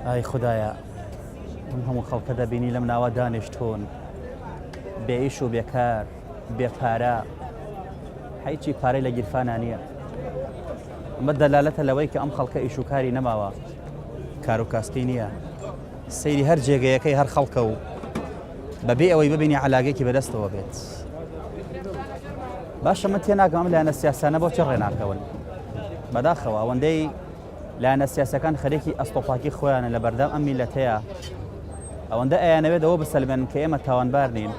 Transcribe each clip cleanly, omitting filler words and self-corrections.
ئای خوددایە ئەم هەموو خەڵکە دەبینی لەم ناوە دانیشتۆن بێئیش و بێکار بێپارە هیچی پارەی لە گیرفانە نییە. ئەمە دەلالەتە لەوەی کە ئەم خەڵکە ئیش و کاری نەماوە، کار و کاستی نییە، سەیری هەر جێگەیەکەی هەر خەڵکە و بەبێ ئەوەی ببینی عەلاگەیەکی بەدەستەوە بێت. باشە من تێناگەم ئەم لایەنە سیاسانە بۆ چی ڕێناکەون؟ بەداخەوە ئەوەندەی لایەنە سیاسەکان خەریکی ئەستۆپاکی خۆیانە لە بەردەم ئەم میلەتەیە، ئەوەندە ئەیانەوێت ئەوە بسەلمێن کە ئێمە تاوانبار نین،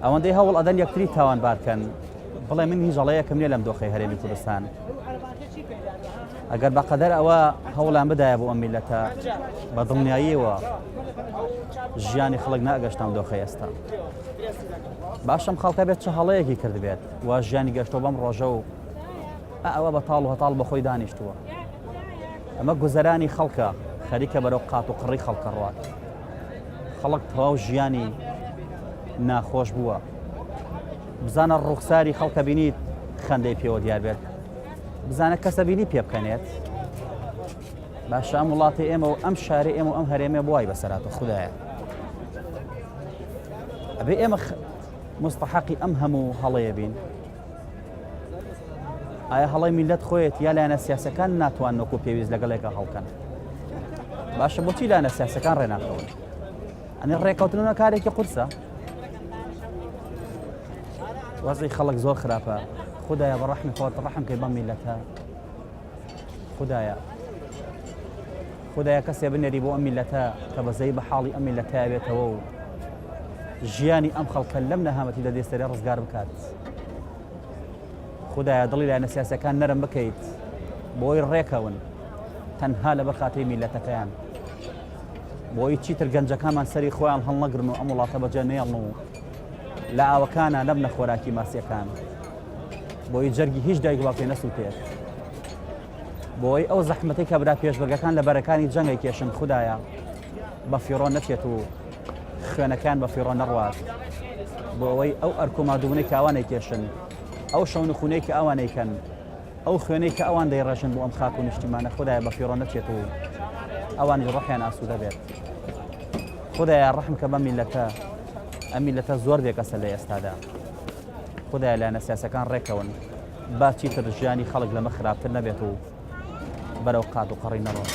ئەوەندەی هەوڵ ئەدەن یەکتری تاوانبارکەن. بڵێ من هیچ جەڵەیەکم نییە لەم دۆخەی هەرێمی کوردستان. ئەگەر بەقەدەر ئەوە هەوڵان بدایە بۆ ئەم میلەتە بە دڵنیاییەوە ژیانی خەڵک ناگەشتان دۆخەی ئێستا. باشم خەڵکە بێت چه هەڵەیەکی کرد بێت وا ژیانی گەشتەوە بەم ڕۆژە و ئەوە بە تاڵ و هەتاڵ بەخۆی دانیشتووە. ئەمە گوزەرانی خەڵکە خەریکە بەرەو قات و قڕی خەڵکە ڕوات. خەڵک تەواو ژیانی ناخۆش بووە. بزانە ڕوخساری خەڵکە بینیت خەندەی پێوە دیار بێت، بزانە کەسە بینی پێ بکەنێت. باشە ئەم وڵاتی ئێمە و ئەم شاری ئێمە و ئەم هەرێمێ بوای بەسەراتە خوددایە. ئەبێ ئێمە مستحقی ئەم هەموو هەڵەیە بین. ئایا هەڵی میلەت خۆیت یا لایەنە سیاسەکان ناتوان نۆکو پێویست لەگەڵێکە هەڵکەن؟ باشە بۆچی لایەنە سیاسەکان ڕێناکەون؟ ئەنی ڕێکەوتنەوە کارێکی قورسە. وەزعی خەڵک زۆر خراپە. خوددایە بە ڕەحمی خۆت ڕەحمکەی بەم میلەتە. خوددایە کەسێ بنێری بۆ ئەم میلەتە کە بەزەی بە حاڵی ئەم میلەتە بێتەوە و ژیانی ئەم خەڵکە لەم نەهامەتی دەدێستێرە ڕزگار بکات. خوددایە دڵی لایەنە سیاسەکان نەرم بکەیت بۆی ڕێکەون تەنها لەبەر خاتری میلەتەکەیان، بۆی چیتر گەنجەکانمان سەری خۆیان هەڵنەگرن و ئەم وڵاتە بەجێ نێڵن و لە ئاوەکانە نەبنە خۆراکی ماسیەکان، بۆی جەرگی هیچ دایک باوکێ نەسووتێت، بۆی ئەو زەحمەتەی کە برا پێشبەرگەکان لە بەرەکانی جەنگی کێشن خوددایە بە فیڕۆ نەچێت و خوێنەکان بە فیڕۆ نەڕوات، بۆ ئەوەی ئەو ئەرکۆمادوونەی کە ئەوانەی کێشن، ئەو شەونخونەی کە ئەوانەیکەن، ئەو خوێنەی کە ئەوان دەیڕێژن بۆ ئەم خاک و نیشتیمانە خوددایە بە فیڕۆ نەچێت و ئەوانی ڕۆحیان ئاسوودە بێت. خوددایە ڕەحمکە بەم میلەتە. ئەم میلەتە زۆر بێکەسە لە ئێستادا. خوددایە لایەنە سیاسەکان ڕێکەون با چیتر ژیانی خەڵک لەمە خراپتر نەبێت و بەرەو قات و قەڕی نەڕۆن.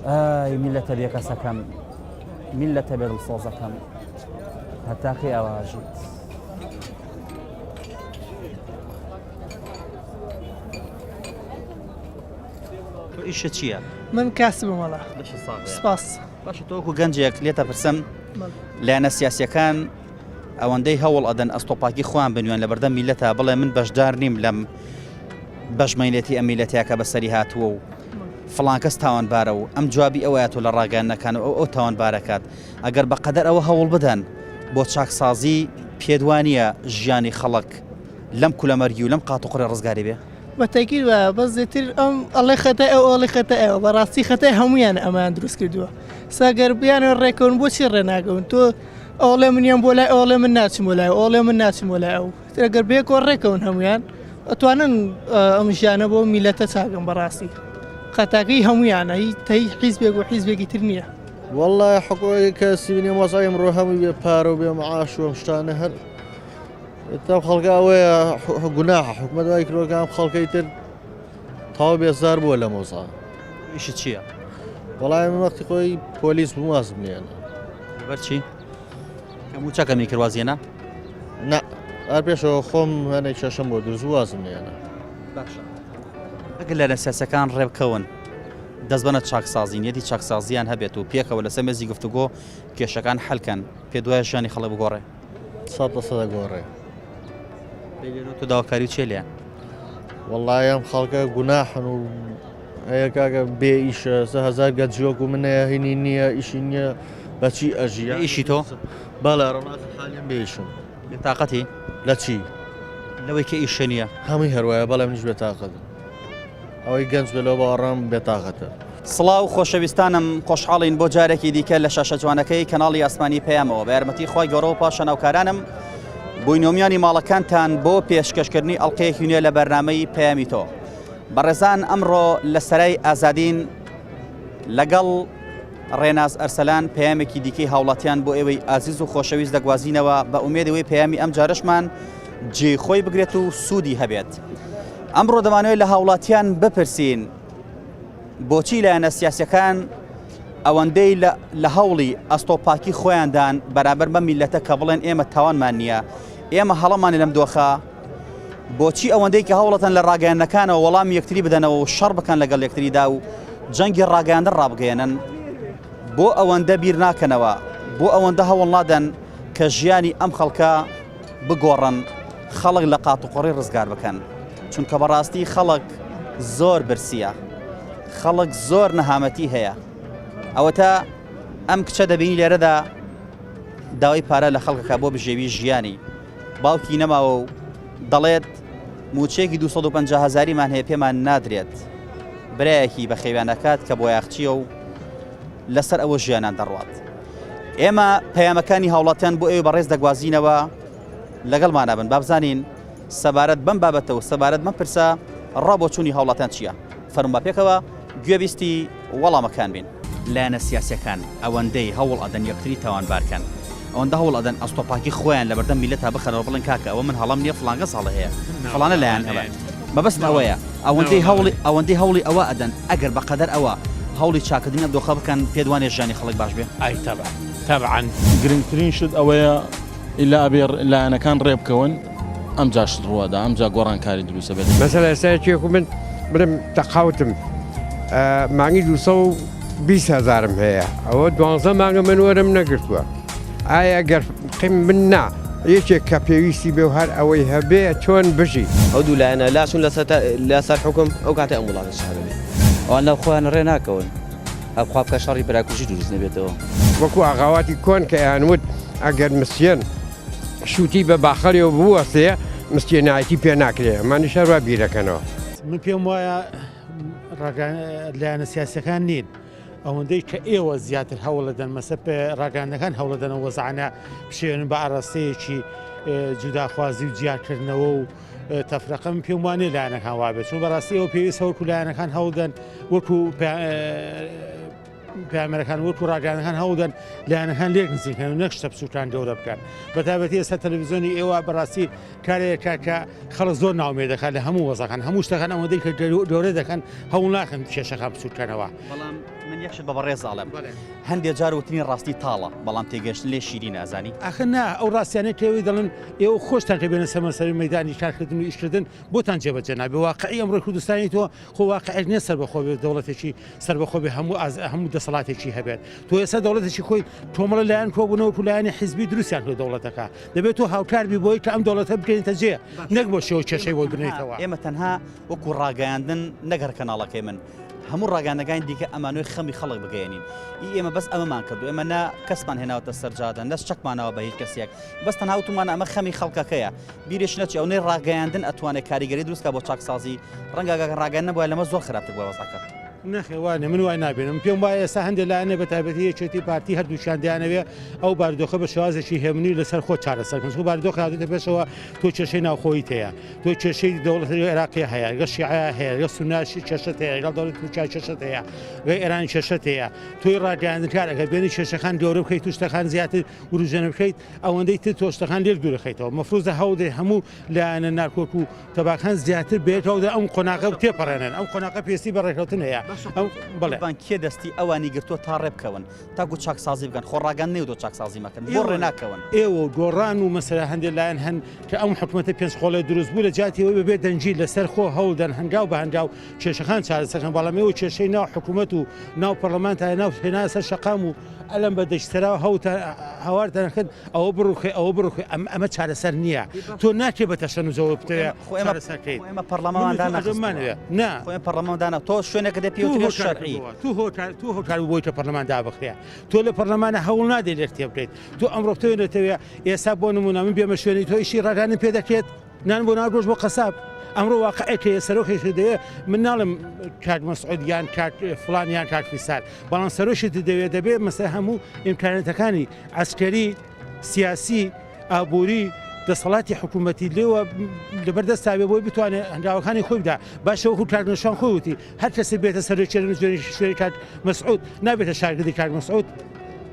ئای میلەتە بێکەسەکەم، میلەتە بێدڵسۆزەکەم، هەتاقی ئاواژیت. ئیشە چییە؟ من کاسبم وەڵا. سپاس. باشە تۆ وەکو گەنجێک لێتە پرسم لایەنە سیاسیەکان ئەوەندەی هەوڵ ئەدەن ئەستۆپاکی خۆیان بنوێن لە بەردەم میلەتە بڵێ من بەشدار نیم لەم بەژمەیلێتی ئەم میلەتەیە کە بەسەری هاتووە و فڵان کەس تاوانبارە و ئەم جوابی ئەوەیە تۆ لە ڕاگەیاندنەکان و ئەو تاوانبارەکات ئەگەر بەقەدەر ئەوە هەوڵ بدەن بۆ چاکسازی پێدوانیە ژیانی خەڵک لەم کولەمەرگی و لەم قات و قڕی ڕزگاری بێ. بەتەکیید وە بەس زیاتر ئەم ئەڵێ خەتە ئەو ئەڵێ خەتە ئەوە بەڕاستی خەتای هەمویان ئەمان دروست کردووە. ساگەر بیانە ڕێکەون بۆچی ڕێناگەون؟ تۆ ئەوڵێ منیان بۆ لای ئەوڵێ من ناچم بۆ لای ئەوڵێ من ناچم بۆ لای ئەو. ئەگەر بێکۆ ڕێکەون هەمویان ئەتوانن ئەم ژیانە بۆ میلەتە چاکەن. بەڕاستی خەتاکەی هەمویانە هی حیزبێک و حیزبێکی تر نییە. والله حقوقی کەسی بینێ وەزای ئەمڕۆ هەمووی بێ پارە و بێ معاش و ئەم شتانە هەر تا خەڵکە ئەوەیە گوناحە حکومەت وای کردووەکە خەڵکەی تر تاو بێزار بووە لە مۆزا. ئیشت چییە؟ وەڵای من وەختی خۆی پۆلیس بموازم نیێنە. بەرچی؟ هەموو چاکەمی کردوازیێنە؟ نە ئەر پێشەوە خۆم هەنێک شەشەم بۆ دروست وازم نیێنە. باشە. ئەگەر لایەنە سیاسەکان ڕێبکەون دەست بەنە چاکسازی نیەتی چاکسازیان هەبێت و پێکەوە لەسەر مێزی گفتوگۆ کێشەکان حەلکەن پێ دوایە ژیانی خەڵک بگۆڕێ. 100% گۆڕێ. تۆ داواکاری چێ لێیان؟ والله ئەم خەڵکە گوناحن و هەیە کاکە بێ ئیشە 1000 گەنجۆک و منەیە هینی نییە ئیشی نییە بەچی ئەژیە ئیشی تۆ؟ بەڵێ ڕۆناقی حالیم بێشم. بێتاقەتی؟ لە چی؟ لەوەی کە ئیشە نییە. هەمووی هەروایە بەڵێ منیش بێتاقەت. ئەوەی گەنج بێلەوە باوەڕام بێتاقەتە. سڵاو خۆشەویستانم خۆشحاڵین بۆ جارێکی دیکە لە شاشە جوانەکەی کەناڵی ئاسمانی پەیامەوە بە یارمەتی خۆی گەورە و پاشە ناوکارانم بووینۆمیانی ماڵەکانتان بۆ پێشکەشکردنی ئەڵلقەیەکی نوێ لە بەرنامەی پەیامی تۆ. بەڕێزان ئەمڕۆ لە سەرای ئازادین لەگەڵ ڕێناز ئەرسەلان پەیامێکی دیکەی هاوڵاتیان بۆ ئێوەی ئازیز و خۆشەویست دەگوازینەوە بە ئومێدەوەی پەیامی ئەم جارشمان جێخۆی بگرێت و سوودی هەبێت. ئەمڕۆ دەمانوێت لە هاوڵاتیان بپرسین بۆچی لایەنە سیاسیەکان ئەوەندەی لە هەوڵی ئەستۆپاکی خۆیاندان بەرامبەر بە میلەتە کە بڵێن ئێمە تاوانمان نییە، ئێمە هەڵەمانی لەم دۆخە، بۆچی ئەوەندەی کە هەوڵەتەن لە ڕاگەیاندنەکانەوە وەڵام یەکتری بدەنەوە و شەڕ بکەن لەگەڵ یەکتریدا و جەنگی ڕاگەیاندن ڕابگەێنن، بۆ ئەوەندە بیر ناکەنەوە، بۆ ئەوەندە هەوڵ نادەن کە ژیانی ئەم خەڵکە بگۆڕن، خەڵک لە قات و قڕی ڕزگار بکەن. چونکە بەڕاستی خەڵک زۆر برسیە، خەڵک زۆر نەهامەتی هەیە. ئەوەتە ئەم کچە دەبینی لێرەدا داوای پارە لە خەڵکەکە بۆ بژێوی ژیانی، باوکی نەماوە و دەڵێت موچێکی 250,000مان هەیە پێمان نادرێت، برایەکی بە خێویانەکات کە بۆ یاخچیە و لەسەر ئەوە ژیانان دەڕوات. ئێمە پەیامەکانی هاوڵاتیان بۆ ئێوە بەڕێز دەگوازینەوە، لەگەڵمانە بن با بزانین سەبارەت بەم بابەتەوە سەبارەت بەم پرسە ڕابۆچوونی هاوڵاتیان چییە. فەرموو بە پێکەوە گوێبیستی وەڵامەکان بین. لایەنە سیاسیەکان ئەوەندەی هەوڵ ئەدەن یەکتری تاوانبارکەن، ئەوەندە هەوڵ ئەدەن ئەستۆپاکی خۆیان لە بەردەم میلەتە بخەنەوە بڵێن کاکە ئەوە من هەڵام نییە فڵانگە ساڵە هەیە فڵانە لایەن هەبێ. مەبەست ئەوەیە ئەوەندەی هەوڵی ئەوە ئەدەن ئەگەر بەقەدەر ئەوە هەوڵی چاکردنی ئەم دۆخە بکەن پێدوانێ ژیانی خەڵک باش بێ. ئای تەبعاً گرنگترین شت ئەوەیە ئیلا ئەبێ لایەنەکان ڕێبکەون، ئەم جاش ڕوادا ئەم جا گۆڕانکاری دروستە بێت. مەسەلە ئێستاچێک من برم تەقاوتم مانگی 220,000م هەیە، ئەوە 12 مانگە من وەرم نەگرتووە. ئایا ئەگەر قیم من نا یەکێک کە پێویستی بێ و هەر ئەوەی هەبێ چۆن بژی ئەو دوو لایەنە لاشون لەسەر حکم ئەو کاتە ئەم وڵاتە شارەوێ ئەوان لەو خۆیان ڕێ ناکەون، ئەو خواب کە شەڕی براکوژی دروست نەبێتەوە. وەکو ئاغاواتی کۆن کە یانوت ئەگەر مسیێن شووتی بە باخەریەوە بوەستەیە مستێنایەتی پێ ناکرێ، ئەمانی شەڕوا بیرەکەنەوە. من پێم وایە لایەنە سیاسەکان نین ئەوەندەی کە ئێوە زیاتر هەوڵەدەن مەسە ڕاگەاندنەکان هەوڵەدەن وەزعانە بشێن بە ئاراستەیەکی جوداخوازی و جیاکردنەوە و تەفرەقە من پێم وانێ لایەنەکان وابێت، چون بەڕاستی ئەوە پێویست وەکو لایەنەکان هەوڵدەن وەکو پامەرەکان وەکو ڕاگەاندنەکان هەوڵدەن لایەنەکان لێک نزیکەن و نەک شتە بچووکان گەورە بکەن. بەتابەتی ئێستا تەلەڤیزیۆنی ئێوە بەڕاستی کارێکە کە خەڵک زۆر ناومێ دەکات لە هەموو وەزەکان، هەموو شتەکان ئەوەندەی کە گەورە دەکەن هەوڵ ناکەن کێشەکان بچووکەنەوە. بەڵام من یەکشت بە بەڕێز ئاڵم هەندێک جار وتنی ڕاستی تاڵە، بەڵام تێگەشتن لێ شیرین ئازانی. ئەخە نا ئەو ڕاستیانەی کەوی دەڵن ئێوە خۆشتان کە بێنە سەمەسەری مەدانی کارکردن و ئیشکردن بۆتان جێبەجێ نابێ. واقعی ئەمڕۆی کوردستانی تۆ خۆ واقعی نییە سەربەخۆ بێت، دەوڵەتێکی سەربەخۆ بێ هەموو دەسەڵاتێکی هەبێت. تۆ ئێستا دەوڵەتێکی خۆی تۆمەڵە لایەن کۆبوونەوە و لایەنی حیزبی دروستیان کرد دەوڵەتەکە، دەبێت تۆ هاوکار بی بۆی کە ئەم دەوڵەتە بکەیتە جێ، نەک بۆ شێوە کێشەی بۆ بنێتەوە. ئێمە تەنها وەکو ڕاگەیاندن نەگەر کەناڵەکەی من هەموو ڕاگەاندنەکانی دیکە ئەمانۆی خەمی خەڵک بگەێنین. ئێمە بەس ئەمەمان کردو، ئێمە نا کەسمان هێناوەتە سەرجادە نەس چەکمانەوە بە هیچ کەسێک، بەس تەنها وتمان ئەمە خەمی خەڵکەکەیە. بیرێش نەچی ئەوەی ڕاگەیاندن ئەتوانێت کاریگەری دروستکە بۆ چاکسازی، ڕەنگە ڕاگەیاندن نەبووە لەمە زۆر خراپتر بۆ وەزەکە. نەخێوانێ من وای نابێنم پێم وایە ئێستا هەندێک لایەنە بەتایبەتی یەکێتی پارتی هەردووشیان دەیانەوێ ئەو بارودۆخە بە شێوازێکی هێمنی لەسەر خۆ چارەسەرکەن. چون بارودۆخ هاتووەتە پێشەوە تۆ کێشەی ناوخۆیت هەیە، تۆ کێشەی دەوڵەتی عێراقی هەیە، گە شیعە هەیە، گە سوناشی کێشەت هەیە، لەگەڵ دەوڵەتی تورکیا کێشەت هەیە، گە ئێرانی کێشەت هەیە. تۆی ڕاگەیاندنکار ئەگەر بێنی کێشەکان گەورە بکەیت و شتەکان زیاتر وروژێنە بکەیت ئەوەندەی تر تۆ شتەکان لێک دوورەخەیتەوە. مەفروضە هەوڵێ هەموو لایەنە نارکۆک و تەباکان زیاتر بێتەوە ئەم قۆناغە تێپەڕێنن، ئەم قۆناغە پێستی بە ڕێکەوتن هەیە. بەڵێ کێ دەستی ئەوانی گرتووە تا ڕێبکەون تاکو چاکسازی بکەن، خۆڕاگەن نێو دۆ چاکسازی مەکەن بۆ ڕێناکەون. ئێوە گۆڕان و مەسەلا هەندێک لایەن هەن کە ئەم حکوومەتە پێنج خۆڵی دروست بوو لە جاتیەوەی بەبێ دەنجی لەسەر خۆ هەوڵدەن هەنگاو بە هەنگاو کێشەکان چارەسەرکەن، بەڵام ئێوە کێشەی ناو حکوومەت و ناو پەرلەمان تا ناو هێنا سەر شەقام و ئەلم بە دەشتراوە هەواردەکەن ئەوە بڕوخێ ئەوە بڕوخێ ئەمە چارەسەر نییە. تۆ ناکێ بە تەشەن و زەوە بتەیە ئێمە پەرلەماندانە نا پەرلەماندانە تۆ شوێنێکە دەپێوترێ شەرعی تو هۆکار بۆیتە پەرلەمان دابخرێ، تۆ لە پەرلەمانە هەوڵ نادێت لێک تێ بکەیت. تۆ ئەمڕۆ بتەوێتەوە ئێستا بۆ نمونە من بێمە شوێنی تۆ ئیشی ڕاگەاندن پێ دەکرێت، نان بۆ ناگۆش بۆ قەساب. ئەمڕۆ واقعەکە سەرۆکێکی دەوێت من ناڵم کات مەسعودیان کات فڵانیان کات فیسال، بەڵام سەرۆشی دەوێت دەبێت مەسەلا هەموو ئیمکانەتەکانی عەسکەری، سیاسی، ئابووری دەسەڵاتی حکوومەتی لێوە لەبەردەستاوێ بۆی بتوانێت هەنگاوەکانی خۆی بدا باشەوە خو کارنشان خۆوتی هەر کەسێک بێتە سەرچێن شوێنی کات مەسعود نابێتە شاگردی کار مەسعود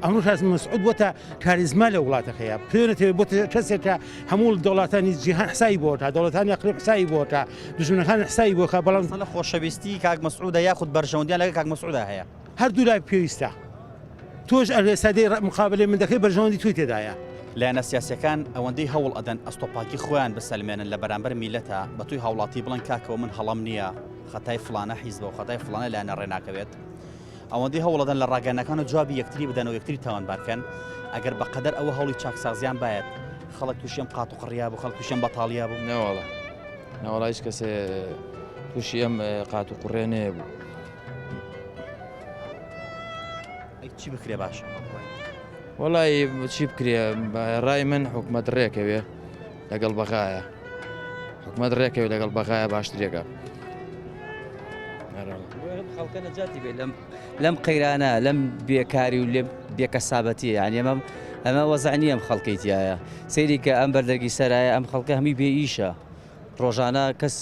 ئەمڕۆ کاس مەسعود بۆتە کاریزما لە وڵاتەکەیە پێێنێت بۆ کەسێکە هەموو دەوڵاتانی جیهان حسایی بۆ تا دەوڵەتانی ئەقلیب حسایی بۆ تا دژمنەکان حسایی بۆ کا بەڵام لە خۆشەویستی کاک مەسعودە یاخود بەرژەوەندیان لەگە کاک مەسعودە هەیە هەردوو لای پێویستە تۆش ئەرێسادەی مقابلێ من دەکەی بەرژەوەندی توی تێدایە لایەنە سیاسیەکان ئەوەندەی هەوڵ ئەدەن ئەستۆپاکی خۆیان بسەلمێنن لە بەرامبەر میلەتە بە توی هاوڵاتی بڵن کاکەوە من هەڵام نییە خەتای فلانە حیزبە و خەتای فلانە لایەنە ڕێناکەوێت ئەوەندەی هەوڵەدەن لە ڕاگەنەکان و جوابی یەکتری بدەن و یەکتری تاوانبارکەن ئەگەر بەقەدەر ئەوە هەوڵی چاکسازیان باید خەڵک تووشێم قات و قڕیا بوو خەڵک تووشێم بەتاڵیا بوو نەوەڵە نەوەڵا هیچ کەسێ تووشی ئەم قات و قوڕێ نەیە بوو چی بکرێ باشە وەڵی چی بکرێ ڕای من حکومەت ڕێکەوێ لەگەڵ بەغایە حکومەت ڕێکەوێ لەگەڵ بەغایە باشترێکە خەڵکە نەجاتی بێت لەم قەیرانە لەم بێکاری و لێ بێکەسابەتی یعنی ئەمە وەزعنی ئەم خەڵکەیتیایە سەیری کە ئەم بەردەرگی سەرایە ئەم خەڵکە هەمی بێ ئیشە ڕۆژانە کەس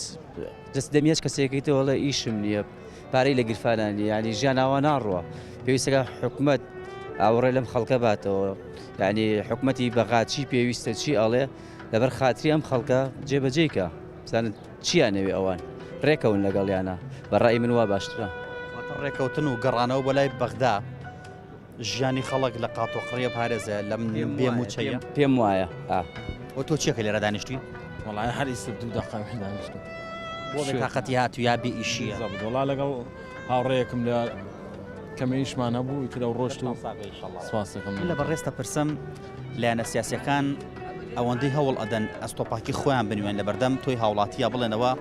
دەست دەمیێت کەسێکیتەوە لە ئیشم نییە پارەی لە گرفانانی ینی ژیاناوە ناڕوە پێویستەکە حکومەت ئاوەڕێ لەم خەڵکە باتەوە یعنی حکومەتی بەغاچی پێویستە چی ئەڵێ لەبەر خاتری ئەم خەڵکە جێبەجێیکە بزانن چیانەوێ ئەوان ڕێکەون لەگەڵیانە بەڕای من وا باشترە ڕێکەوتن و گەڕانەوە بۆ لای بەغدا ژیانی خەڵک لە قات و قڕیە پارێزە لەم بێموچەیە پێم وایە و تۆ چیەکە لێرە دانیشتوی وڵای هەریست دوو دقه دانیشت بۆ تااقەتی هاتو یا بێ ئیشیە وڵا لەگەڵ هاوڕێیەکم لە کەمەیشمان هەبوو ترە ڕۆشت و سواسەکەم لە بەڕێستە پرسم لایەنە سیاسیەکان ئەوەندەی هەوڵ ئەدەن ئەستۆپاکی خۆیان بنوێن لە بەردەم تۆی هاوڵاتیە بڵێنەوە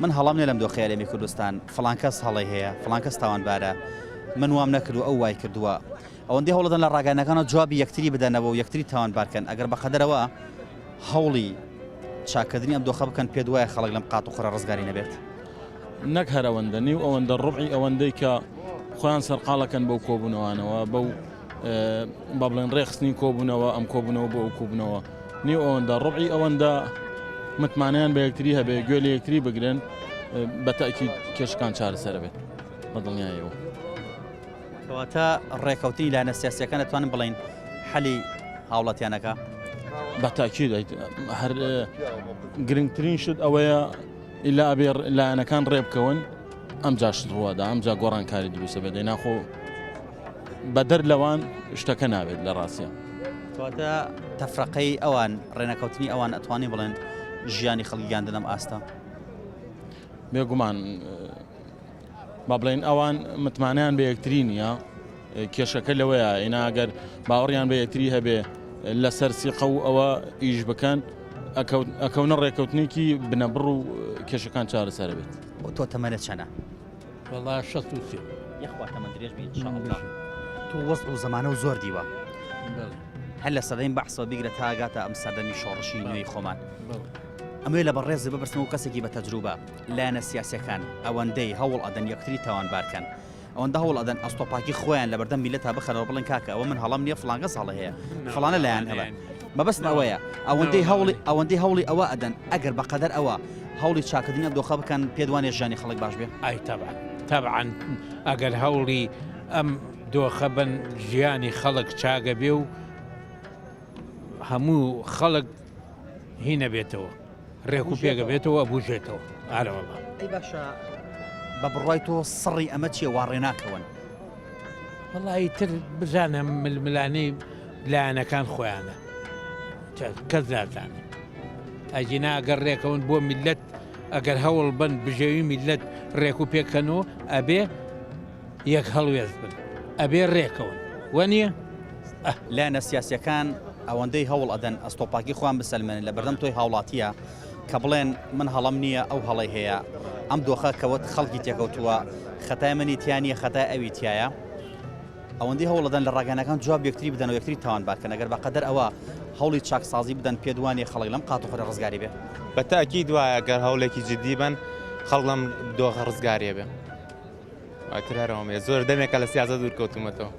من هەڵام نێ لەم دۆخەیە لەمی کوردستان فڵان کەس هەڵی هەیە فڵان کەس تاوانبارە من وام نەکردو ئەو وای کردووە ئەوەندەی هەوڵدەن لە ڕاگەنەکانە جوابی یەکتری بدەنەوە و یەکتری تاوانبارکەن ئەگەر بەقەدەرەوە هەوڵی چاکردنی ئەم دۆخە بکەن پێ دوایە خەڵک لەم قات و قڕە ڕزگاری نەبێت نەک هەر ئەوەندە نیو ئەوەندە ڕوعی ئەوەندەی کە خۆیان سەرقاڵەکەن بەو کۆبوونەوەانەوە بەو با بڵێن ڕێخستنی کۆبوونەوە ئەم کۆبوونەوە بۆ ئەو کۆبوونەوە نیو ئەوەندە ڕوعی ئەوەندە متمانیان بە یەکتری هەبێ گوێ لە یەکتری بگرن بەتاکی کێشەکان چارەسەر بێت بەدڵنیایەوە کەواتە ڕێکەوتی لایەنە سیاسیەکان دەتوانن بڵین حەلی هاوڵاتیانەکە بەتاکی هەر گرنگترین شت ئەوەیە ئیلا ئەبێ لایەنەکان ڕێبکەون ئەم جاشت ڕوادا ئەم جا گۆڕانکاری دروستە بێت دەیناخۆ بەدەر لەوان شتەکە نابێت لە ڕاستیە کەواتە تەفرەقەی ئەوان ڕێنەکەوتنی ئەوان ئەتوانی بڵێن ژیانی خەڵکیان ئەم ئاستە بێگومان با بڵێن ئەوان متمانیان بە یەکتری نییە کێشەکە لەوەیە ئیناگەر باوەڕیان بە یەکتری هەبێ لەسەر سیقە و ئەوە ئیش بکەن ئەکەونە ڕێکەوتنێکی بنەبڕ و کێشەکان چارەسەر بێت تۆ تەمەنە چەنە والله 63 یەخوا تەمەن درێژ بێت ئینشاءالله تۆ وەزع و زەمانە و زۆر دیوە هەر لە سەدەین بەحسەوە بیگرە تا ئاگاتە ئەم سەردەمی شۆڕشی نوێی خۆمان ئەمێ لە بەڕێز ببرسن و کەسێکی بە تەجروبە لایەنە سیاسیەکان ئەوەندەی هەوڵ ئەدەن یەکتری تاوانبارکەن ئەوەندە هەوڵ ئەدەن ئەستۆپاکی خۆیان لە بەردەم میلەت تا بخەنەوە بڵێن کاکە ئەوە من هەڵام نییە فڵان کەس هەڵە هەیە فڵانە لایەن هەبە مەبەستم ئەوەیە ئەوەندەی هەوڵی ئەوە ئەدەن ئەگەر بەقەدەر ئەوە هەوڵی چاکردنی دۆخە بکەن پێدوانێ ژیانی خەڵک باش بێ ئای تەبعاً ئەگەر هەوڵی ئەم دۆخە بن ژیانی خەڵک چاگە بێ و هەموو خەڵک هینە بێتەوە ڕێک و پێگە بێتەوە بوژێتەوە ئارەوەڵە ئەی باشە بە بڕای تۆ سڕی ئەمە چیە واڕێناکەون وڵی تر بزانە ململانەی لایەنەکان خۆیانە کەس نازانێ ئەجینا ئەگەر ڕێکەون بۆ میلەت ئەگەر هەوڵ بن بژێوی میلەت ڕێک و پێکەنەوە ئەبێ یەک هەڵوێز بن ئەبێ ڕێکەون وەنیە لایەنە سیاسیەکان ئەوەندەی هەوڵ ئەدەن ئەستۆپاکی خۆیان بسەلمێنن لە بەردەم تۆی هاوڵاتیە کە بڵێن من هەڵم نییە ئەو هەڵی هەیە ئەم دۆخە کەوت خەڵکی تێکەوتووە خەتای منی تیانە خەتای ئەوی تایە ئەوەندەی هەوڵەدەن لە ڕاگەنەکان جواب یەکتری بدەن و یەکتری تاوانبارکەن ئەگەر بەقەدەر ئەوە هەوڵی چاکسازی بدەن پێدوانی خەڵک لەم قات و قڕە ڕزگاری بێ بەتاکی دوایە گەر هەوڵێکی جدی بن خەڵک لەم دۆخە ڕزگاریە بێ ئەترارەوەمێ زۆر دەمێکە لە سیازە دوورکەوتومەتەوە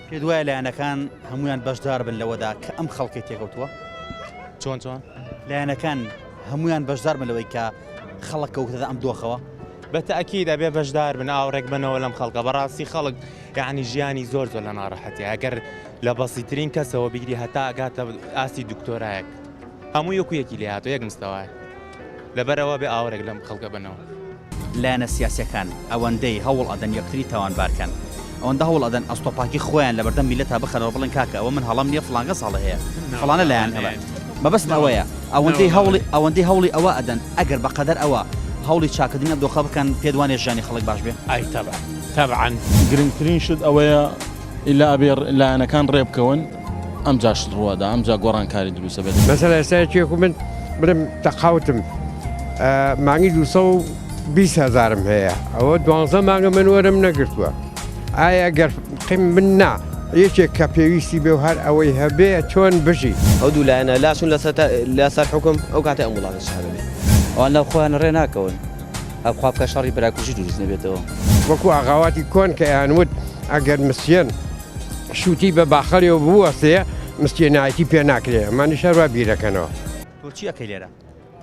پێ دوایە لایەنەکان هەمویان بەشدار بن لەوەدا کە ئەم خەڵکی تێکەوتووە چۆن لایەنەکان هەمویان بەشدار بنەوەی کە خەڵک کەوتەدا ئەم دۆخەوە بەتەئەکید ئەبێ بەشدار بن ئاوڕێک بنەوە لەم خەڵکە بەڕاستی خەڵک یعنی ژیانی زۆر لە ناڕەحەتی ئەگەر لە بەسیترین کەسەوە بیگری هەتا ئەگاتە ئاسی دکتۆرایەک هەموو یەکویەکی لێ هاتۆ یەک مستەوایە لەبەرەوە بێ ئاوڕێک لەم خەڵکە بنەوە لایەنە سیاسیەکان ئەوەندەی هەوڵ ئەدەن یەکتری تاوانبارکەن ئەوەندە هەوڵ ئەدەن ئەستۆپاکی خۆیان لە بەردەم میلەتا بخەنەوە بڵێن کاکە ئەوە من هەڵام نییە فڵانگە ساڵە هەیە فڵانە لایەن هەبە مەبەست ئەوەیە ئەوەندەی هەوڵی ئەوە ئەدەن ئەگەر بەقەدەر ئەوە هەوڵی چاکردنە دۆخە بکەن پێدوانێ ژیانی خەڵک باش بێ ئای تەبعاً گرنگترین شت ئەوەیە ئیلا ئەبێ لایەنەکان ڕێبکەون ئەم جاش ڕوادا ئەم جا گۆڕانکاری دروستە بێت مەسەلا ئێستاچێک من برم تەقاوتم مانگی 220,000 هەیە ئەوە 12 مانگە من وەرم نەگرتووە ئایا گەر قیم من نا یەکێک کە پێویستی بێ و هەر ئەوەی هەبێ چۆن بژی ئەو دوو لایەنە لاشون لەسەر حکم ئەو کاتێ ئەم وڵاتە شارەبێ ئەوان لەو خۆیان ڕێ ناکەون ئەو خواب کە شەڕی براکوژی دروست نەبێتەوە وەکو ئاغاواتی کۆن کە یانوت ئەگەر مسیێن شووتی بە باخەرەوە بوەستەیە مستێنایەتی پێ ناکرێ ئەمانی شەڕوا بیرەکەنەوە تۆ چی ئەەکەی لێرە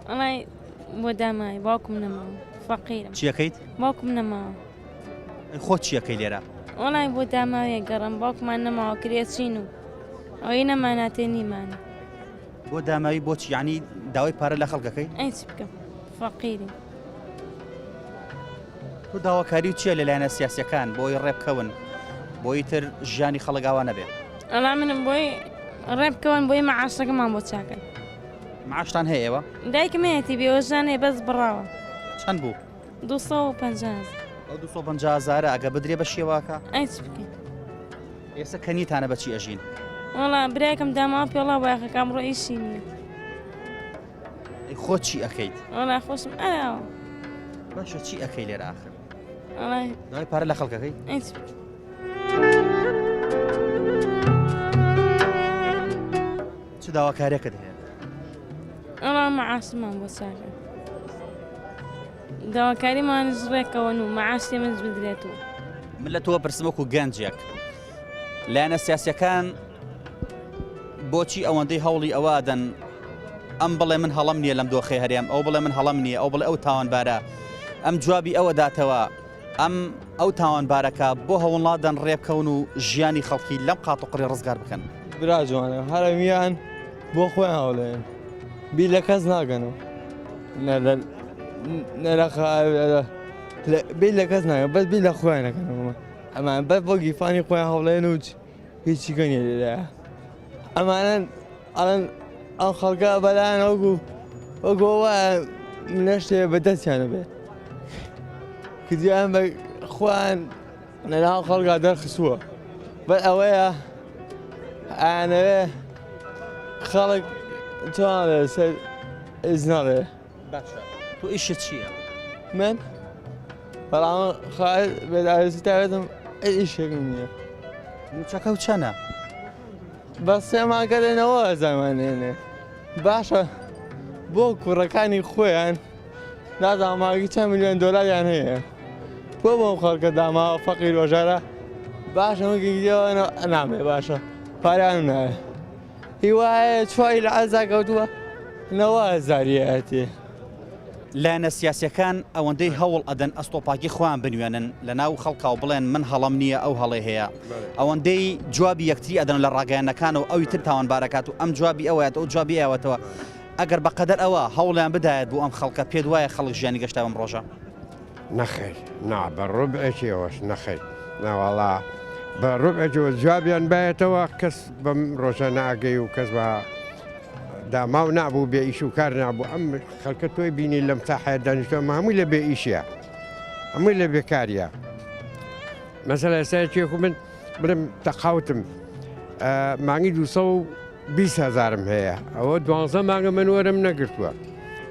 ئەڵای بۆ دامای باوکم نەماوە فەقیرم چی ئەەکەیت باوکم نەماوە خۆ چی ئەەکەی لێرە وڵای بۆ داماوێ گەڕم باوکمان نەماوە کرێچین و ئەوەی نەماناتێ نیمانە بۆ داماوی بۆچی یعنی داوای پارە لە خەڵکەکەی ئەی چ بکەم فەقیری تو داواکاری و چییە لەلایەنە سیاسیەکان بۆی ڕێبکەون بۆی تر ژیانی خەڵگاوە نەبێ ئەڵا منم بۆی ڕێبکەون بۆی مەعاشەکەمان بۆ چاکەن معاشتان هەیە ئێوە دایکم هەیەتی بێوەژانێ بەس بڕاوە چەند بوو 250 ئەو 250,000 ئەگە بدرێ بە شێواکە ئەی چ بکەین ئێستا کەنیتانە بەچی ئەژین وڵا برایکم داماوە پێڵا بۆیاخە کامڕۆ ئیشی نییە خۆ چی ئەەکەیت وڵا خۆشم ئەراوە باشە چی ئەەکەی لێرە ئاخر ئەڵای داوای پارە لە خەڵکەکەی ئەی چ بکەین چ داواکاریەکەت هەیە ئەڵا مەعاشمان بۆ چاکە داواکاریمانش ڕێکەوەن و مەعاشتێ منش بدرێتەوە من لە تۆ پرسمەکو گەنجێک لایەنە سیاسیەکان بۆچی ئەوەندەی هەوڵی ئەوە دەن ئەم بڵێ من هەڵم نییە لەم دۆخی هەرێم ئەو بڵێ من هەڵم نییە ئەو بڵێ ئەو تاوانبارە ئەم جوابی ئەوە داتەوە ئەو تاوانبارەکە بۆ هەوڵادەن ڕێبکەون و ژیانی خەڵکی لەم قاتوقڕی ڕزگار بکەن برا جوانە هەرەمیان بۆ خۆیان هەوڵێن بی لە کەس ناگەنەوە بی لە کەس ناگەن بەس بی لە خۆیان نەکەنەوە ئەمان بەس بۆ گیفانی خۆیان هەوڵێن و هیچی گەنیە لێرە ئەمانەن ئەڵەن ئەم خەڵکە بەلایەن وەکەوە منەشتێ بەدەستیانە بێت کردیان بە خۆیان لەناو خەڵکا دەرخسووە بەس ئەوەیە ئەیانەوێ خەڵک توانێ سەر ئیزناڵێ باشە تۆ ئیشت چییە؟ من بەڵام بێداوێتی تاوێتم ئیشێکم نییە موچەکە و چەنە؟ بە سێمانکە دێنەوە زەمانێنێ باشە بۆ کوڕەکانی خۆیان نازانم ماگی چەند ملیۆن دۆلاریان هەیە بۆ بۆم خەڵکە داماوە فەقیر وەژارە باشە وەگیەوە نامێ باشە پاریان نایە هیوایە چوای لە عەزا کەوتووە 90,000 لایەنە سیاسیەکان ئەوەندەی هەوڵ ئەدەن ئەستۆپاکی خۆیان بنوێنن لە ناو خەڵکا و بڵێن من هەڵم نییە ئەو هەڵێ هەیە ئەوەندەی جوابی یەکتری ئەدەن لە ڕاگەیانەکان و ئەوی تر تاوانبارەکات و ئەم جوابی ئەوەیەت ئەو جوابی ئەوەتەوە ئەگەر بەقەدەر ئەوە هەوڵیان بدایێت بۆ ئەم خەڵکە پێت وایە خەڵک ژیانی گەشتا بەم ڕۆژە نەخێر نا بە ڕوبێکیەوەش نەخێر ناوەڵا بە ڕوبێکەوە جوابیان باێتەوە کەس بەم ڕۆژە ناگەی و کەس بە داماو نابوو بێ ئیش و کار نابوو ئەم خەڵکە تۆی بینی لەم ساحەیە دانیشتووە هەمووی لە بێ ئیشیە هەمووی لە بێکاریە مەسەلا ئێستاچێک من برم تەقاوتم مانگی 220,000 هەیە ئەوە 12 مانگە من وەرم نەگرتووە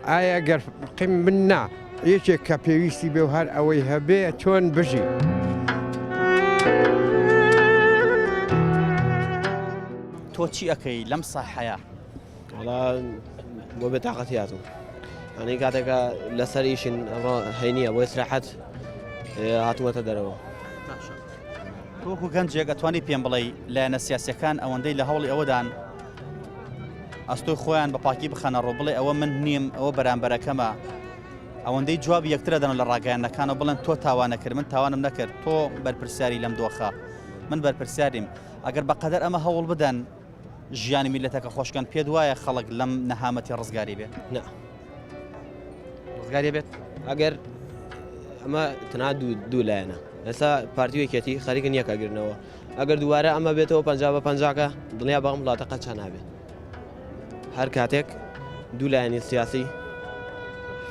ئایا گەر قیم من نا یەکێک کە پێویستی بێ و هەر ئەوەی هەبێ چۆن بژی تۆ چی ئەەکەی لەم ساحەیە؟ وڵا بۆ بێتاقەتیاتم ئەنی کاتێکە لەسەر ئیشن ئەمڕۆ هەینیە بۆ سراحەت هاتووەتە دەرەوە تۆکو گەنجێک ئەتوانی پێم بڵێ لایەنە سیاسیەکان ئەوەندەی لە هەوڵی ئەوەدان ئەستۆی خۆیان بە پاکی بخەنە ڕۆ بڵێ ئەوە من نیم ئەوە بەرامبەرەکەمە ئەوەندەی جوابی یەکترە دەن لە ڕاگەیانەکانە بڵێن تۆ تاوانەکرد من تاوانم نەکرد تۆ بەرپرسیاری لەم دۆخە من بەرپرسیاریم ئەگەر بەقەدەر ئەمە هەوڵ بدەن ژیانی میلەتەکە خۆشکەن پێت وایە خەڵک لەم نەهامەتی ڕزگاری بێت ڕزگاری بێت ئەگەر ئەمە تەنها دوو لایەنە ئێستا پارتیوێکێتی خەریکن یەکەگرنەوە ئەگەر دووارە ئەمە بێتەوە 50-50کە دڵنیا بەڵام وڵاتەکە چا نابێت هەر کاتێک دوو لایەنی سیاسی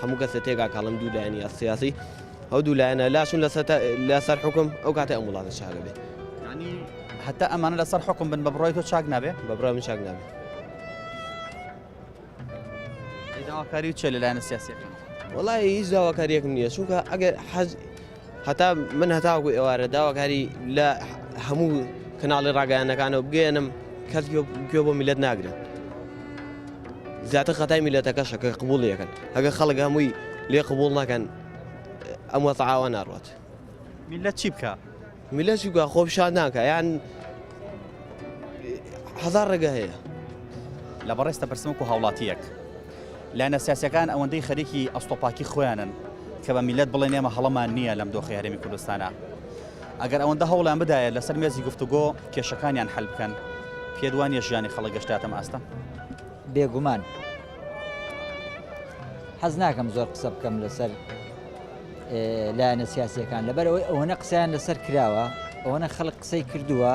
هەموو کەسە تێگا کاڵم دوو لایەنی سیاسی ئەو دوو لایەنە لاشون لەسەر حکم ئەو کاتە ئەم وڵاتە چاکە بێت ینی هەتا ئەمانە لەسەر حکم بن بە بڕۆی تۆ چاک نابێت بە بڕای من چاک نابێت داواکاری چێ لەلایەنە سیاسیەکان وڵای هیچ داواکاریەکم نییە چونکە ئەگەر هەتا من هەتاوەکو ئێوارە داواکاری لە هەموو کەناڵی ڕاگەیانەکانەوە بگەێنم کەس گوێ بۆ میلەت ناگرن زیاتر خەتای میلەتەکەشە کە قبوڵ یەکەن ئەگەر خەڵک هەمووی لێ قبوڵ ناکەن ئەم وەسعاوە ناڕوات میلەت چی بکە؟ میلەت چی بکە خۆ پیشان ناکە یان هەزار ڕێگە هەیە لە بەڕێستە پرسمک و هاوڵاتیەک لایەنە سیاسیەکان ئەوەندەی خەریکی ئەستۆپاکی خۆیانن کە بە میلەت بڵێن ئێمە هەڵەمان نییە لەم دۆخی هەرێمی کوردستانە ئەگەر ئەوەندە هەوڵیان بدایە لەسەر مێزی گفتوگۆ کێشەکانیان حەل بکەن پێدوانیە ژیانی خەڵک گەشتاتە ماستە بێگومان حەز ناکەم زۆر قسە بکەم لەسەر لایەنە سیاسیەکان لەبەرەوەی ئەوەنە قسەیان لەسەر کراوە ئەوەنە خەڵک قسەی کردووە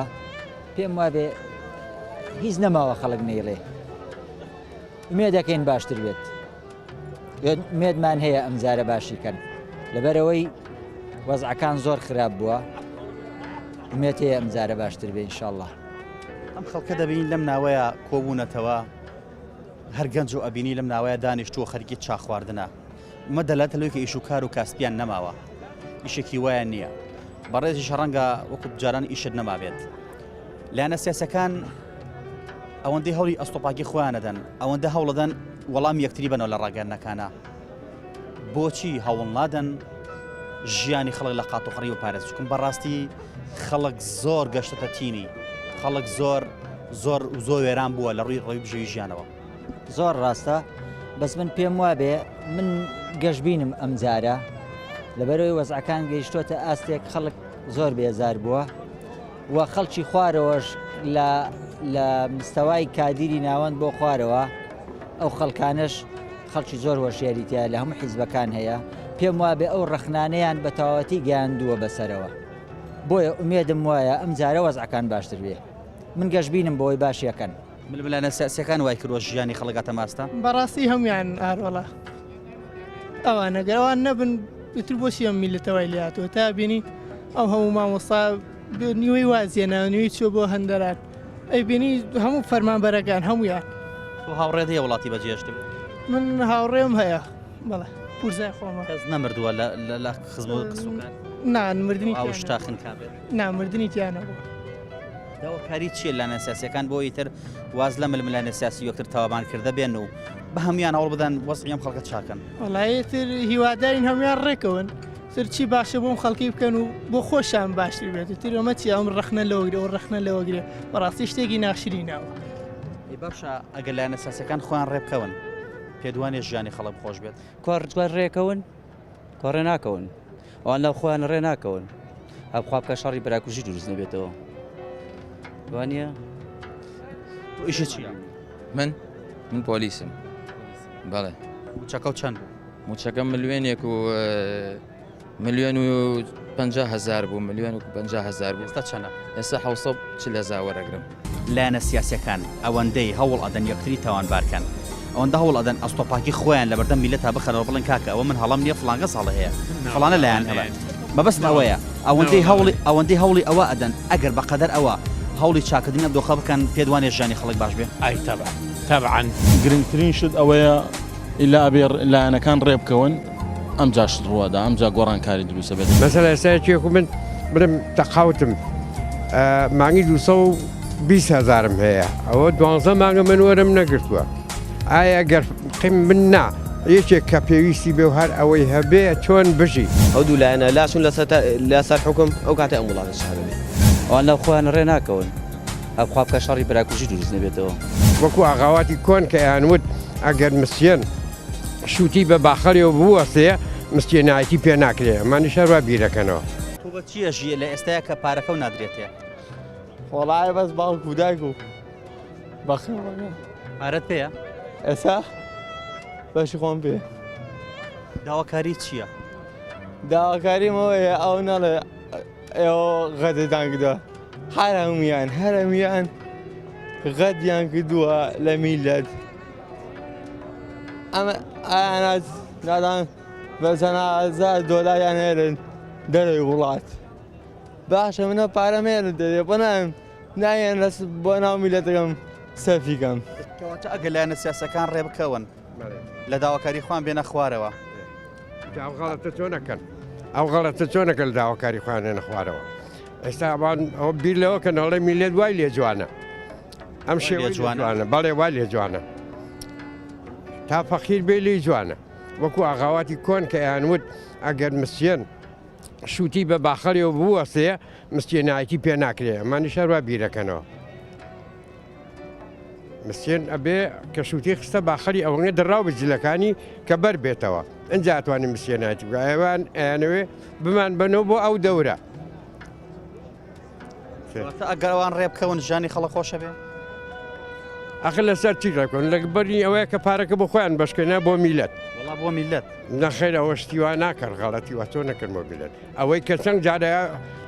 پێم وابێ هیچ نەماوە خەڵک نەیڵێ ئومێدەکەین باشتر بێت ئومێدمان هەیە ئەمجارە باشیکەن لەبەرەوەی وەزعەکان زۆر خراپ بووە ئومێد هەیە ئەمجارە باشتر بێ ئینشاءڵڵا ئەم خەڵکە دەبین لەم ناوەیە کۆبوونەتەوە هەر گەنج و ئەبینی لەم ناوەیە دانیشتووە خەریکی چا خواردنە مە دەلاتە لەوەی کە ئیش و کار و کاسپیان نەماوە ئیشێکی وایە نییە بەڕێزیش ڕەنگە وەکو جاران ئیشت نەمابێت لایەنە سیاسەکان ئەوەندەی هەوڵی ئەستۆپاکی خۆیانەدەن ئەوەندە هەوڵەدەن وەڵام یەکتری بنەوە لە ڕاگەرنەکانە بۆچی هەوڵ نادەن ژیانی خەڵک لە قاتوقڕی و پارێز چکم بەڕاستی خەڵک زۆر گەشتە تینی خەڵک زۆر وێران بووە لە ڕووی ڕێی بژێوی ژیانەوە زۆر ڕاستە بەس من پێم وابێ من گەشتبینم ئەمجارە لەبەرەوەی وەزعەکان گەیشتۆتە ئاستێک خەڵک زۆر بێزار بووە و خەڵکی خوارەوەش لە مستەوای کادیری ناوەند بۆ خوارەوە ئەو خەڵکانش خەڵکی زۆر وەشیاریتە لە هەموو حیزبەکان هەیە پێم وابێ ئەو ڕەخنانەیان بە تەواوەتی گەیاندووە بەسەرەوە بۆیە ئومێدم وایە ئەمجارە وەزعەکان باشتر بێ من گەشتبینم بۆی باشیەکەن لایەنە سیاسیەکان وای کردوە ژیانی خەڵکاتە ماستە بەڕاستی هەمویان ئاروەڵە ئەوانە گەرەوان نەبن بتر بۆچی ئەم میلەتەوەی لاتەوە تا بینی ئەو هەموو مامۆستا نیوەی وازیێنە نیوەی چوە بۆ هەندەران ئەی بینی هەموو فەرمانبەرەکان هەمویان تۆ هاوڕێت هەیە وڵاتی بەجێشتم من هاوڕێم هەیە بەڵێ پورزای خۆمە کەس نەمردووە لە خزم و قسوکان نانمردنی ئەو شتاخن کابێت نامردنی تیانە بوو داواکاری چیە لایەنە سیاسیەکان بۆ ئیتر واز لە ململایەنە سیاسی یەکتر تاوابان کردە بێن و بە هەمویان هەوڵ بدەن وەزعی ئەم خەڵکە چاکەن وەڵایەتر هیوادارین هەمویان ڕێکەون تر چی باشە بۆم خەڵکی بکەن و بۆ خۆشیان باشتر بێت تر ئەمە چی ئەم ڕەخنە لەوەگرێ و ڕەخنە لەوەگرێ بەڕاستی شتێکی ناشرینەوە باشە ئەگەر لایەنە سیاسیەکان خۆیان ڕێبکەون پێدوانێ ژیانی خەڵک خۆش بێت کار ڕێکەون کار ڕێ ناکەون ئەوان لەو خۆیان ڕێ ناکەون هەبخوا بکە شەڕی براکوژی دروست نەبێتەوە وانە ئیشە چیە؟ من پۆلیسم بەڵێ موچەکە چەند؟ موچەکەم ملیۆنێک و ملیۆن و 50,000 بوو ملیۆن و 50,000 بوو ئێستا چەندە؟ ئێستا 740,000 وەرەگرم لایەنە سیاسیەکان ئەوەندەی هەوڵ ئەدەن یەکتری تاوانبارکەن ئەوەندە هەوڵ ئەدەن ئەستۆپاکی خۆیان لە بەردەم میلەت تا بخەرەوە بڵێن کاکە ئەوە من هەڵام نییە فڵانگە ساڵە هەیە فڵانە لایەن هەڵە مەبەست ئەوەیە ئەوەندەی هەوڵی ئەوە ئەدەن ئەگەر بەقەدەر ئەوە هەوڵی چاکردنی ئەم دۆخە بکەن پێدوانێ ژیانی خەڵک باش بێ ئای تەبعاً گرنگترین شت ئەوەیە ئیلا ئەبێ لایەنەکان ڕێبکەون ئەم جاش ڕوەدا ئەم جا گۆڕانکاری دروستە بێت مەسەلا ئێستاکێک من برم تەقاوتم مانگی 220,000 هەیە ئەوە 12 مانگە من وەرم نەگرتووە ئایا گەر قیم من نا یەکێک کە پێویستی بێ و هەر ئەوەی هەبێ چۆن بژی ئەو دوو لایەنە لاشون لەسەر حکم ئەو کاتە ئەم وڵاتە چاکە بێت ئەوان لەو خۆیان ڕێ ناکەون ئەخوا بکە شەڕی براکوژی دروست نەبێتەوە. وەکو ئاغاواتی کۆن کە یانوت ئەگەر مسیێن شووتی بە باخەڵێەوە بوەستەیە مستێنایەتی پێ ناکرێ ئەمانی شەڕوا بیرەکەنەوە. تۆ بە چیە ژیە لە ئێستاە کە پارەکە و نادرێتێ؟ وەڵایە بەس باوک و دایک و بەخێ پارەت پێیە؟ ئێستا بەشی خۆم پێ. داواکاری چییە؟ داواکاریمەوەیە ئەو نەڵێ ئێوە غەدەتان کردووە هەر هەمویان غەدیان کردووە لە میلەت ئەمە ئاەت نادان بەچەند $1000 هێرن دەرەوەی وڵات باشە منە پارەم هێرن دەرێ بەنام نایەن لەس بۆ ناو میلەتەکەم سەفیکەم. کەواتە ئەگەر لایەنە سیاسەکان ڕێ بکەون لە داواکاری خۆیان بێنە خوارەوە. ئەو غەڵەتە چۆنەکەن ئەو غەڵەتە چۆنەکە لە داواکاری خۆیان هێنە خوارەوە. ئێستا ئەو بیر لەوە کە نەڵێ میلێت وای لێ جوانە ئەم شێوە جوانە بەڵێ وای لێ جوانە تا فەقیر بێ لێ جوانە وەکو ئاغاواتی کۆن کە یانوت ئەگەر مسیێن شووتی بە باخەڵێەوە بوەستەیە مستێنایەتی پێ ناکرێ ئەمانی شەڕوا بیرەکەنەوە. مسیێن ئەبێ کە شووتی خستە باخەری ئەوەنە دەڕاو بە جلەکانی کە بەر بێتەوە ئەنجا ئەتوانین مسیێنایەتی بکە ئەوان ئەیانەوێ بمان بنەوە بۆ ئەو دەورە. ئەگەر ئەوان ڕێ بکەون ژیانی خەڵک خۆشە بێ؟ ئەخە لەسەر چی ڕێکۆن لە بەری ئەوەیە کە پارەکە بۆ خۆیان بەشکەنا بۆ میلەت. وڵا بۆ میلەت نەخێر ئەوە شتیوان ناکەن غەڵەتی وا تۆ نەکەن بۆ میلەت ئەوەی کە چەند جارەیە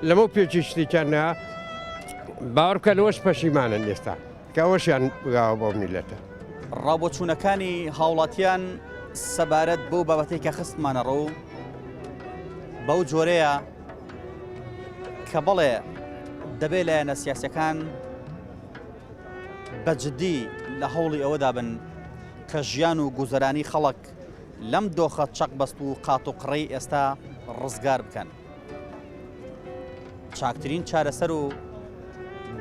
لەمە پێچی شتێکیانە باوەڕ بکەنەوەش پەشیمانن ئێستا کە ئەوەشیان بگاوە بۆ میلەتە. ڕابۆچوونەکانی هاوڵاتیان سەبارەت بۆ بابەتەی کە خستمانە ڕوو بەو جۆرەیە کە بەڵێ دەبێت لایەنە سیاسەکان بەجددی لە هەوڵی ئەوەدا بن کە ژیان و گوزەرانی خەڵک لەم دۆخە چەق بەست و قات و قڕی ئێستا ڕزگار بکەن. چاکترین چارەسەر و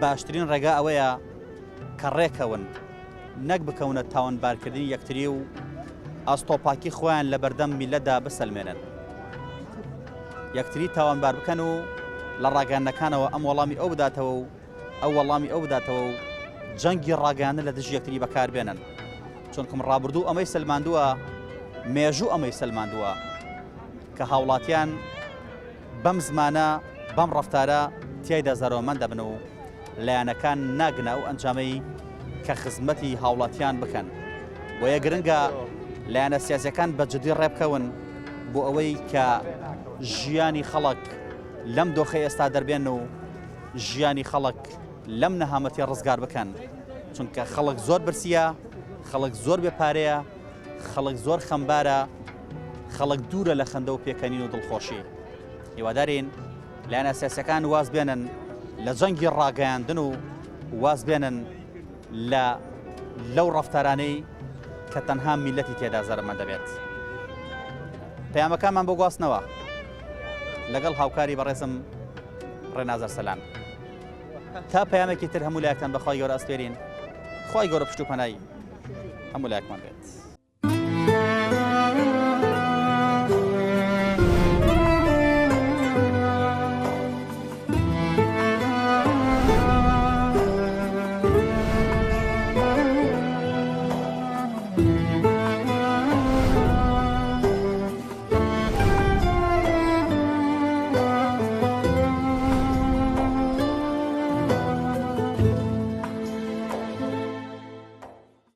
باشترین ڕێگا ئەوەیە کە ڕێکەون نەک بکەونە تاوانبارکردنی یەکتری و ئاستۆپاکی خۆیان لە بەردەم میلەتدا بسەلمێنن. یەکتری تاوانبار بکەن و لە ڕاگەاندنەکانەوە ئەم وەڵامی ئەو بداتەوە و ئەو وەڵامی ئەو بداتەوە و جەنگی ڕاگەاندن لە دژ یەکتری بەکاربێنن چونکەم ڕابردوو ئەمەی سلماندووە مێژوو ئەمەی سلماندووە کە هاوڵاتیان بەم زمانە بەم ڕەفتارە تیایدا زەرۆمەند دەبن و لایەنەکان ناگنە و ئەنجامەی کە خزمەتی هاوڵاتیان بکەن. بۆیە گرنگە لایەنە سیاسەکان بەجددی ڕێبکەون بۆ ئەوەی کە ژیانی خەڵک لەم دۆخەی ئێستا دەربێن و ژیانی خەڵک لەم نەهامەتی ڕزگار بکەن چونکە خەڵک زۆر برسیە خەڵک زۆر بێپارەیە خەڵک زۆر خەمبارە خەڵک دوورە لە خەندە و پێکەنین و دڵخۆشی. هیوادارین لایەنە سیاسەکان واز بێنن لە جەنگی ڕاگەیاندن و واز بێنن لەو ڕەفتارانەی کە تەنها میلەتی تێدا زەرمەند دەبێت. پەیامەکانمان بۆ گواستنەوە لەگەڵ هاوکاری بەڕێزم ڕێنازەر سەلام. تا پەیامێکی تر هەموو لایەکتان بەخوای گەورە ئەسپێرین. خوای گەورە پشت و پەنای هەموو لایەکمان بێت.